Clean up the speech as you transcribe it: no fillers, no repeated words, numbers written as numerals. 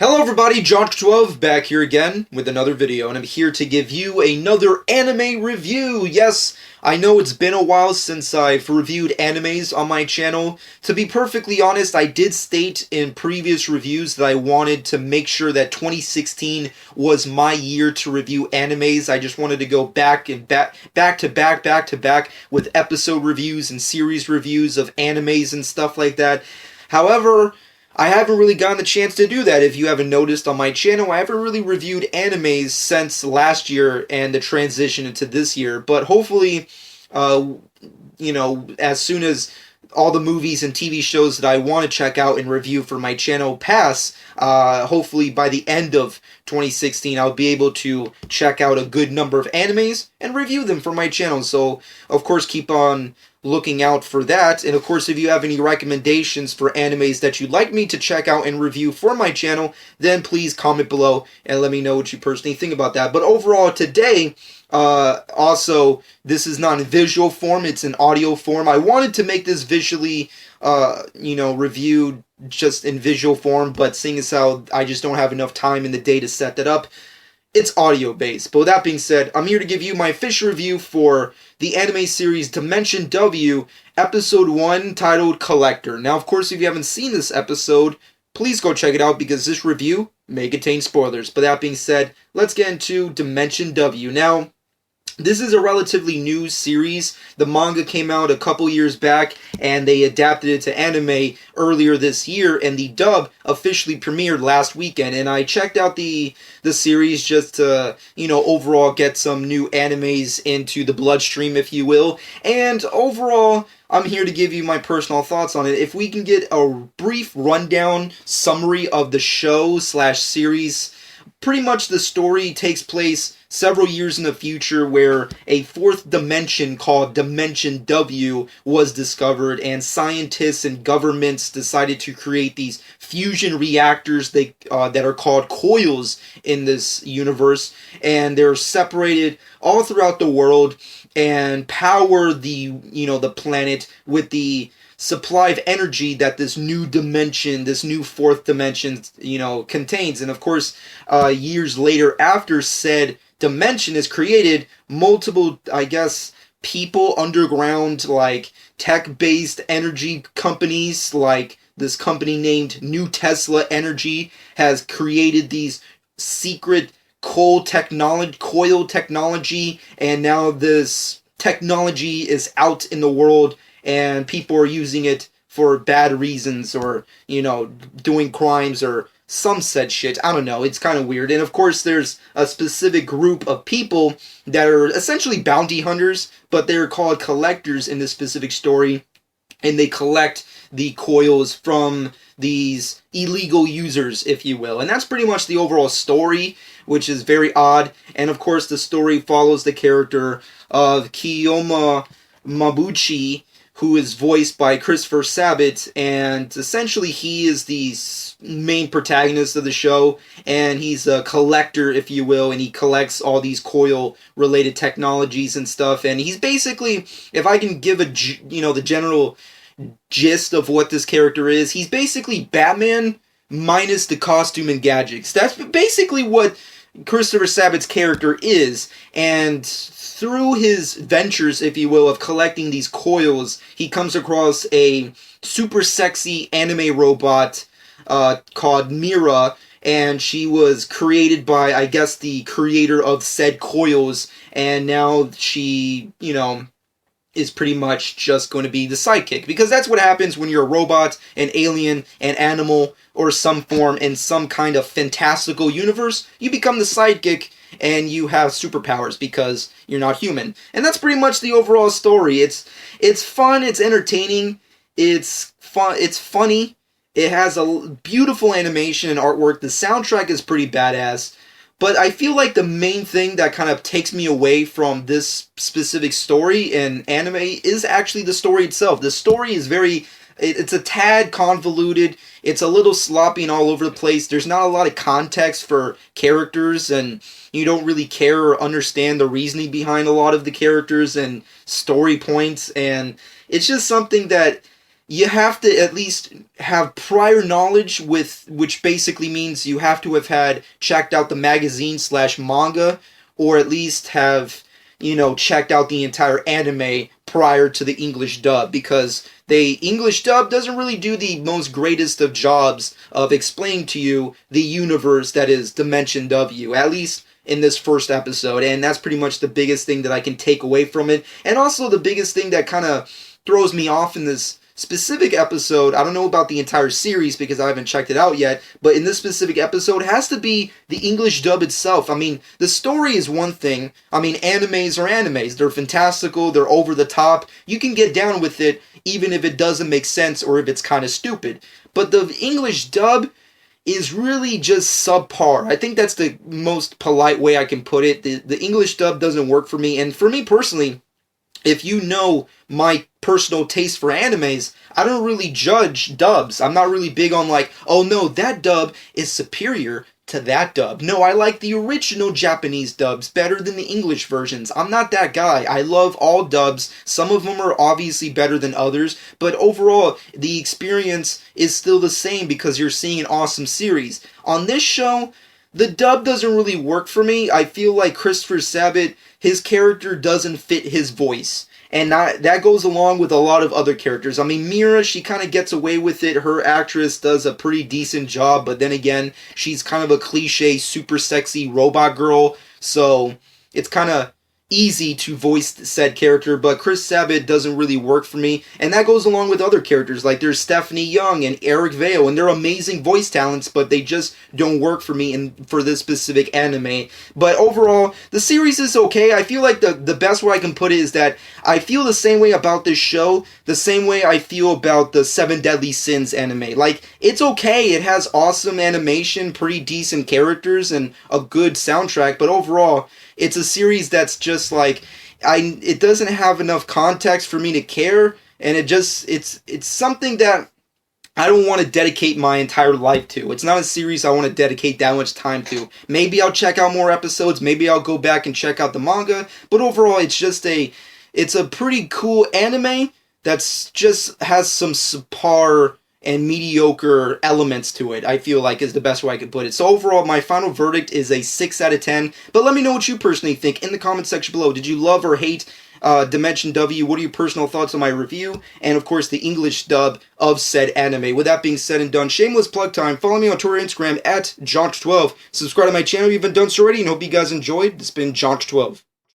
Hello everybody, Josh12 back here again with another video, and I'm here to give you another anime review. Yes, I know it's been a while since I've reviewed animes on my channel. To be perfectly honest, I did state in previous reviews that I wanted to make sure that 2016 was my year to review animes. I just wanted to go back to back with episode reviews and series reviews of animes and stuff like that. However, I haven't really gotten the chance to do that. If you haven't noticed on my channel, I haven't really reviewed animes since last year and the transition into this year. But hopefully, as soon as all the movies and TV shows that I want to check out and review for my channel pass, hopefully by the end of 2016, I'll be able to check out a good number of animes and review them for my channel. So, of course, keep on looking out for that. And of course, if you have any recommendations for animes that you'd like me to check out and review for my channel, then please comment below and let me know what you personally think about that. But overall today, also, this is not in visual form, it's in audio form. I wanted to make this visually, reviewed just in visual form, but seeing as how I just don't have enough time in the day to set that up, it's audio based. But with that being said, I'm here to give you my official review for the anime series Dimension W, episode 1, titled Collector. Now, of course, if you haven't seen this episode, please go check it out because this review may contain spoilers. But that being said, let's get into Dimension W. Now, this is a relatively new series. The manga came out a couple years back, and they adapted it to anime earlier this year, and the dub officially premiered last weekend. And I checked out the series just to, overall get some new animes into the bloodstream, if you will. And overall, I'm here to give you my personal thoughts on it. If we can get a brief rundown summary of the show slash series, pretty much the story takes place several years in the future where a fourth dimension called Dimension W was discovered, and scientists and governments decided to create these fusion reactors that are called coils in this universe, and they're separated all throughout the world and power the planet with the supply of energy that this new dimension, this new fourth dimension, contains. And of course, years later, after said dimension is created, multiple, people underground, like tech-based energy companies, like this company named New Tesla Energy, has created these secret coil technology, and now this technology is out in the world, and people are using it for bad reasons, or, doing crimes, or some said shit. I don't know. It's kind of weird. And of course, there's a specific group of people that are essentially bounty hunters, but they're called collectors in this specific story, and they collect the coils from these illegal users, if you will. And that's pretty much the overall story, which is very odd. And of course, the story follows the character of Kiyoma Mabuchi, who is voiced by Christopher Sabat, and essentially he is the main protagonist of the show, and he's a collector, if you will, and he collects all these coil-related technologies and stuff, and he's basically, if I can give the general gist of what this character is, he's basically Batman minus the costume and gadgets. That's basically what Christopher Sabat's character is, and through his ventures, if you will, of collecting these coils, he comes across a super sexy anime robot called Mira, and she was created by, I guess, the creator of said coils, and now she, is pretty much just going to be the sidekick, because that's what happens when you're a robot, an alien, an animal, or some form in some kind of fantastical universe. You become the sidekick, and you have superpowers because you're not human. And that's pretty much the overall story. It's fun, it's entertaining, it's funny, it has a beautiful animation and artwork, the soundtrack is pretty badass. But I feel like the main thing that kind of takes me away from this specific story in anime is actually the story itself. The story is it's a tad convoluted, it's a little sloppy and all over the place. There's not a lot of context for characters, and you don't really care or understand the reasoning behind a lot of the characters and story points, and it's just something that you have to at least have prior knowledge, with which basically means you have to have had checked out the magazine slash manga, or at least have, checked out the entire anime prior to the English dub, because the English dub doesn't really do the most greatest of jobs of explaining to you the universe that is Dimension W, at least in this first episode. And that's pretty much the biggest thing that I can take away from it. And also the biggest thing that kind of throws me off in this specific episode, I don't know about the entire series because I haven't checked it out yet, but in this specific episode has to be the English dub itself. I mean, the story is one thing. I mean, animes are animes. They're fantastical, they're over the top. You can get down with it even if it doesn't make sense or if it's kind of stupid. But the English dub is really just subpar. I think that's the most polite way I can put it. The English dub doesn't work for me, and for me personally, if you know my personal taste for animes, I don't really judge dubs. I'm not really big on like, oh no, that dub is superior to that dub. No, I like the original Japanese dubs better than the English versions. I'm not that guy. I love all dubs. Some of them are obviously better than others, but overall, the experience is still the same because you're seeing an awesome series. On this show, the dub doesn't really work for me. I feel like Christopher Sabat, his character doesn't fit his voice. And that goes along with a lot of other characters. I mean, Mira, she kind of gets away with it. Her actress does a pretty decent job, but then again, she's kind of a cliche, super sexy robot girl. So it's kind of easy to voice said character, but Chris Sabat doesn't really work for me, and that goes along with other characters, like there's Stephanie Young and Eric Vale, and they're amazing voice talents, but they just don't work for me for this specific anime. But overall, the series is okay. I feel like the best way I can put it is that I feel the same way about this show, the same way I feel about the Seven Deadly Sins anime. Like, it's okay, it has awesome animation, pretty decent characters, and a good soundtrack, but overall, it's a series that's just like, it doesn't have enough context for me to care, and it's something that I don't want to dedicate my entire life to. It's not a series I want to dedicate that much time to. Maybe I'll check out more episodes, maybe I'll go back and check out the manga, but overall it's a pretty cool anime that's just has some subpar and mediocre elements to it, I feel like is the best way I could put it. So overall, my final verdict is a 6 out of 10. But let me know what you personally think in the comment section below. Did you love or hate Dimension W? What are your personal thoughts on my review? And of course, the English dub of said anime. With that being said and done, shameless plug time. Follow me on Twitter and Instagram at Jonch12. Subscribe to my channel if you haven't done so already, and hope you guys enjoyed. It's been Jonch12.